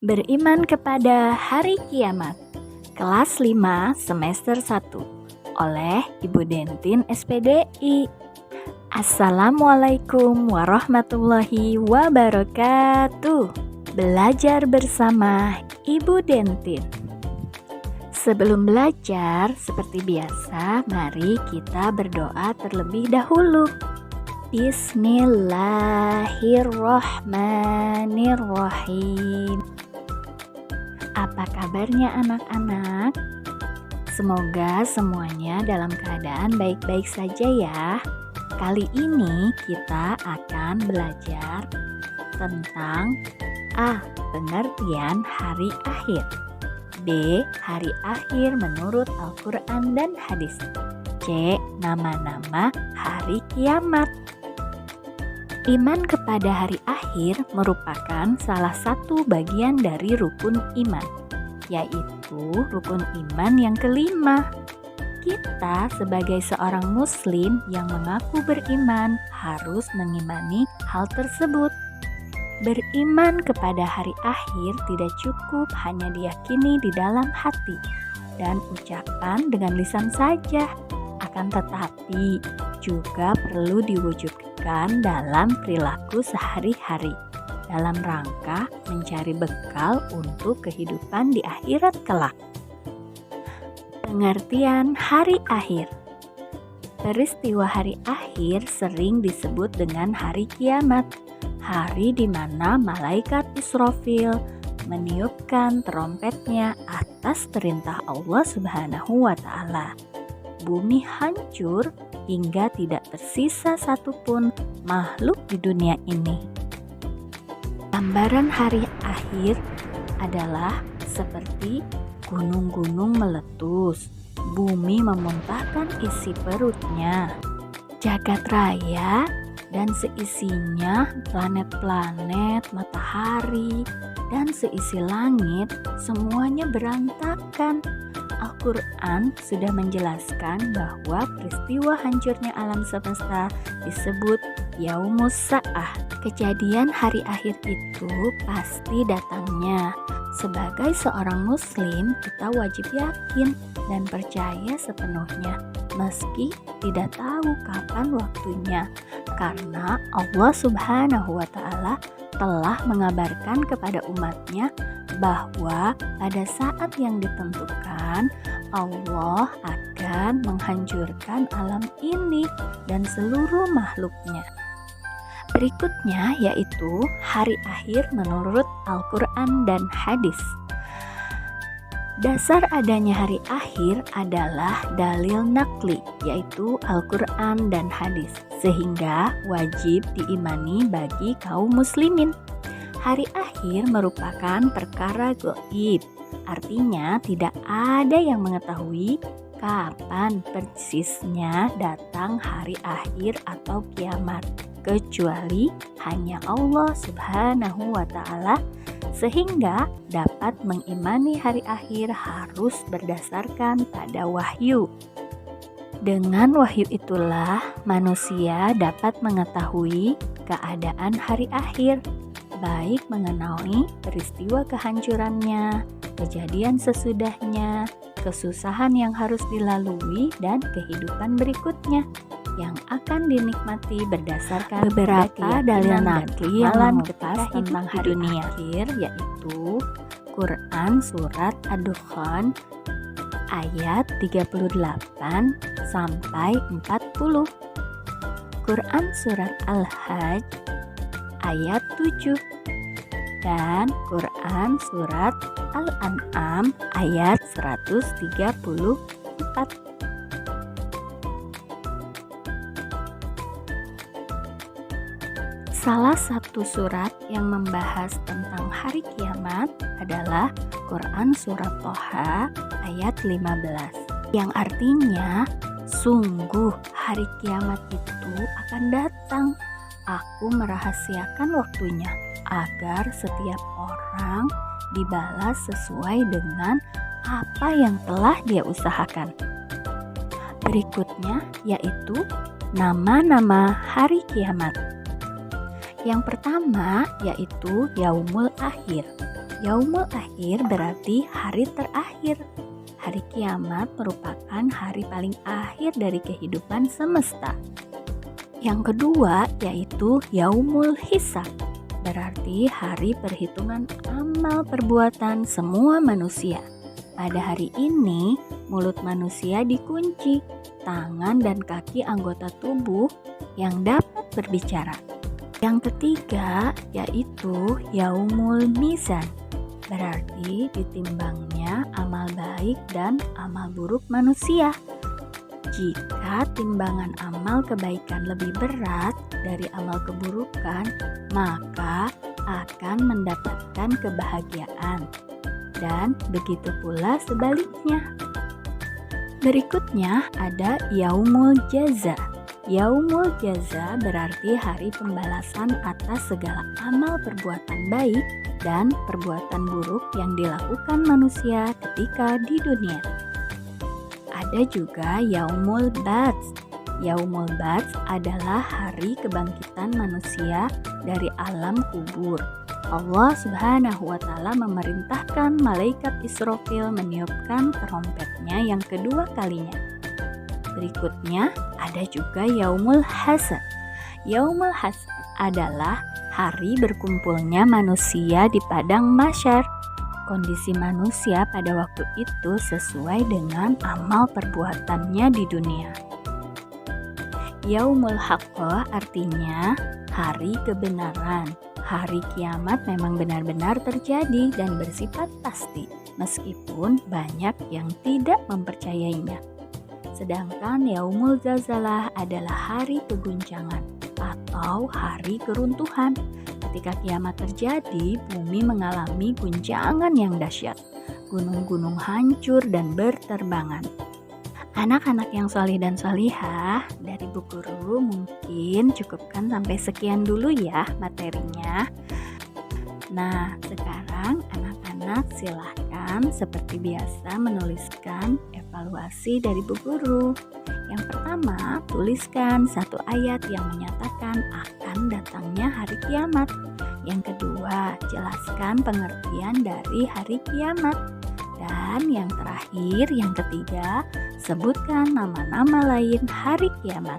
Beriman kepada Hari Kiamat, kelas 5 semester 1 oleh Ibu Dentin SPDI. Assalamualaikum warahmatullahi wabarakatuh. Belajar bersama Ibu Dentin. Sebelum belajar, seperti biasa, mari kita berdoa terlebih dahulu. Bismillahirrahmanirrahim. Apa kabarnya anak-anak? Semoga semuanya dalam keadaan baik-baik saja ya. Kali ini kita akan belajar tentang A. Pengertian hari akhir. B. Hari akhir menurut Al-Quran dan hadis. C. Nama-nama hari kiamat. Iman kepada hari akhir merupakan salah satu bagian dari rukun iman, yaitu rukun iman yang kelima. Kita sebagai seorang muslim yang mengaku beriman harus mengimani hal tersebut. Beriman kepada hari akhir tidak cukup hanya diyakini di dalam hati dan ucapan dengan lisan saja, akan tetapi juga perlu diwujudkan dalam perilaku sehari-hari dalam rangka mencari bekal untuk kehidupan di akhirat kelak. Pengertian hari akhir. Peristiwa hari akhir sering disebut dengan hari kiamat, hari di mana malaikat Israfil meniupkan trompetnya atas perintah Allah Subhanahu wa Ta'ala. Bumi hancur hingga tidak tersisa satupun makhluk di dunia ini. Gambaran hari akhir adalah seperti gunung-gunung meletus, bumi memuntahkan isi perutnya, jagat raya dan seisinya, planet-planet, matahari, dan seisi langit, semuanya berantakan. Al-Quran sudah menjelaskan bahwa peristiwa hancurnya alam semesta disebut Yaumus Sa'ah. Kejadian hari akhir itu pasti datangnya. Sebagai seorang muslim, kita wajib yakin dan percaya sepenuhnya, meski tidak tahu kapan waktunya, karena Allah Subhanahu wa Ta'ala telah mengabarkan kepada umatnya bahwa pada saat yang ditentukan Allah akan menghancurkan alam ini dan seluruh makhluknya. Berikutnya yaitu hari akhir menurut Al-Quran dan hadis. Dasar adanya hari akhir adalah dalil nakli, yaitu Al-Quran dan hadis, sehingga wajib diimani bagi kaum muslimin. Hari akhir merupakan perkara gaib, artinya tidak ada yang mengetahui kapan persisnya datang hari akhir atau kiamat, kecuali hanya Allah Subhanahu wa Ta'ala. Sehingga dapat mengimani hari akhir harus berdasarkan pada wahyu. Dengan wahyu itulah manusia dapat mengetahui keadaan hari akhir, baik mengenali peristiwa kehancurannya, kejadian sesudahnya, kesusahan yang harus dilalui, dan kehidupan berikutnya yang akan dinikmati berdasarkan beberapa dalil nakli yang mengupas tentang hari akhir, yaitu Quran Surat Ad-Dukhan ayat 38 sampai 40, Quran Surat Al-Hajj ayat 7, dan Quran Surat Al-An'am ayat 134. Salah satu surat yang membahas tentang hari kiamat adalah Quran Surat Thaha ayat 15, yang artinya, sungguh hari kiamat itu akan datang. Aku merahasiakan waktunya agar setiap orang dibalas sesuai dengan apa yang telah dia usahakan. Berikutnya yaitu nama-nama hari kiamat. Yang pertama yaitu Yaumul Akhir. Yaumul akhir berarti hari terakhir. Hari kiamat merupakan hari paling akhir dari kehidupan semesta. Yang kedua yaitu Yaumul Hisab, berarti hari perhitungan amal perbuatan semua manusia. Pada hari ini, mulut manusia dikunci, tangan dan kaki anggota tubuh yang dapat berbicara. Yang ketiga yaitu Yaumul Mizan, berarti ditimbangnya amal baik dan amal buruk manusia. Jika timbangan amal kebaikan lebih berat dari amal keburukan, maka akan mendapatkan kebahagiaan. Dan begitu pula sebaliknya. Berikutnya ada Yaumul Jaza. Yaumul Jaza berarti hari pembalasan atas segala amal perbuatan baik dan perbuatan buruk yang dilakukan manusia ketika di dunia. Ada juga Yaumul Ba'ts. Yaumul Ba'ts adalah hari kebangkitan manusia dari alam kubur. Allah Subhanahu wa Ta'ala memerintahkan malaikat Israfil meniupkan trompetnya yang kedua kalinya. Berikutnya ada juga Yaumul Hasad. Yaumul Hasad adalah hari berkumpulnya manusia di padang mahsyar. Kondisi manusia pada waktu itu sesuai dengan amal perbuatannya di dunia. Yaumul Haqqah artinya hari kebenaran. Hari kiamat memang benar-benar terjadi dan bersifat pasti, meskipun banyak yang tidak mempercayainya. Sedangkan Yaumul Zalzalah adalah hari keguncangan atau hari keruntuhan. Ketika kiamat terjadi, bumi mengalami guncangan yang dahsyat. Gunung-gunung hancur dan berterbangan. Anak-anak yang solih dan solihah, dari Bu Guru mungkin cukupkan sampai sekian dulu ya materinya. Nah, sekarang anak-anak silahkan seperti biasa menuliskan evaluasi dari Bu Guru. Yang pertama, tuliskan satu ayat yang menyatakan akan datangnya hari kiamat. Yang kedua, jelaskan pengertian dari hari kiamat. Dan yang terakhir, yang ketiga, sebutkan nama-nama lain hari kiamat.